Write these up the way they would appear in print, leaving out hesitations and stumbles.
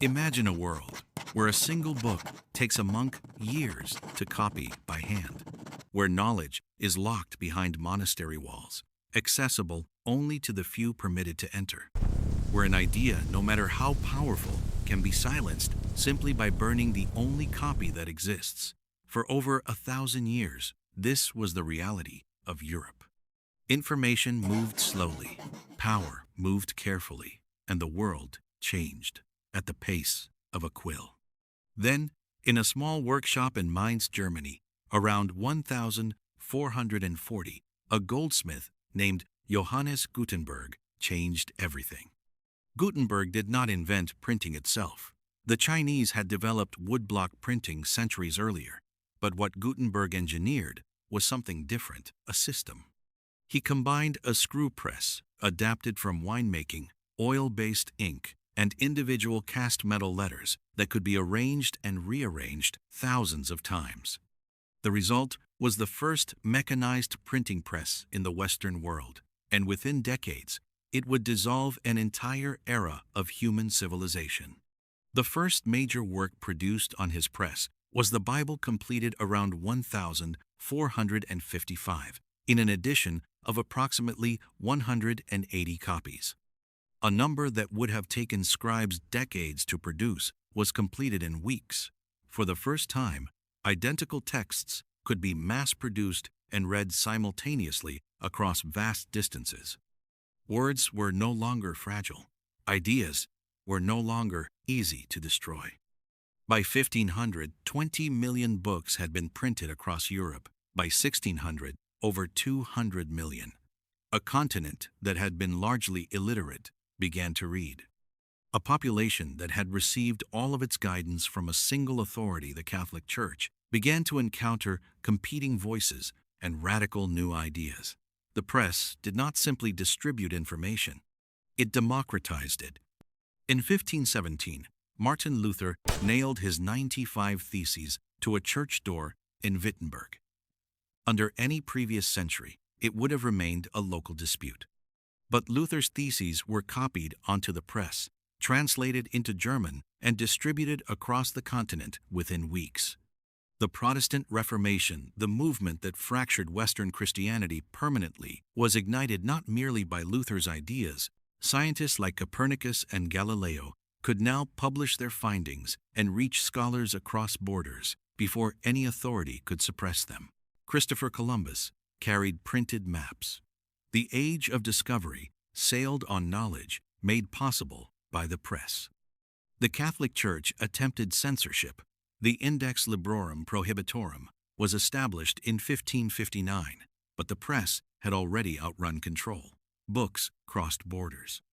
Imagine a world where a single book takes a monk years to copy by hand, where knowledge is locked behind monastery walls, accessible only to the few permitted to enter, where an idea, no matter how powerful, can be silenced simply by burning the only copy that exists. For over 1,000 years, this was the reality of Europe. Information moved slowly, power moved carefully, and the world changed at the pace of a quill. Then, in a small workshop in Mainz, Germany, around 1440, a goldsmith named Johannes Gutenberg changed everything. Gutenberg did not invent printing itself. The Chinese had developed woodblock printing centuries earlier, but what Gutenberg engineered was something different, a system. He combined a screw press, adapted from winemaking, oil-based ink, and individual cast metal letters that could be arranged and rearranged thousands of times. The result was the first mechanized printing press in the Western world, and within decades, it would dissolve an entire era of human civilization. The first major work produced on his press was the Bible, completed around 1455, in an edition of approximately 180 copies. A number that would have taken scribes decades to produce was completed in weeks. For the first time, identical texts could be mass-produced and read simultaneously across vast distances. Words were no longer fragile. Ideas were no longer easy to destroy. By 1500, 20 million books had been printed across Europe. By 1600, over 200 million. A continent that had been largely illiterate began to read. A population that had received all of its guidance from a single authority, the Catholic Church, began to encounter competing voices and radical new ideas. The press did not simply distribute information, it democratized it. In 1517, Martin Luther nailed his 95 Theses to a church door in Wittenberg. Under any previous century, it would have remained a local dispute. But Luther's theses were copied onto the press, translated into German, and distributed across the continent within weeks. The Protestant Reformation, the movement that fractured Western Christianity permanently, was ignited not merely by Luther's ideas. Scientists like Copernicus and Galileo could now publish their findings and reach scholars across borders before any authority could suppress them. Christopher Columbus carried printed maps. The age of discovery sailed on knowledge made possible by the press. The Catholic Church attempted censorship. The Index Librorum Prohibitorum was established in 1559, but the press had already outrun control. Books crossed borders.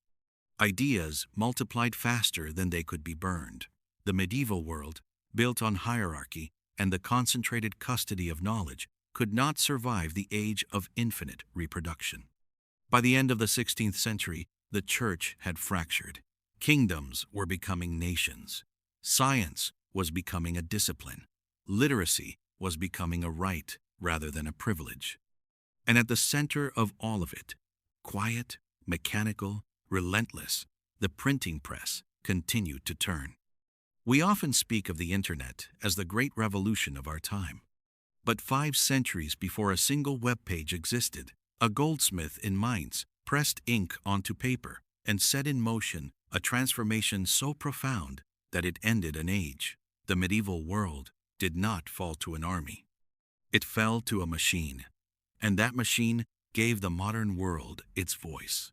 Ideas multiplied faster than they could be burned. The medieval world, built on hierarchy and the concentrated custody of knowledge, could not survive the age of infinite reproduction. By the end of the 16th century, the Church had fractured. Kingdoms were becoming nations. Science was becoming a discipline. Literacy was becoming a right rather than a privilege. And at the center of all of it, quiet, mechanical, relentless, the printing press continued to turn. We often speak of the internet as the great revolution of our time. But 5 centuries before a single web page existed, a goldsmith in Mainz pressed ink onto paper and set in motion a transformation so profound that it ended an age. The medieval world did not fall to an army. It fell to a machine, and that machine gave the modern world its voice.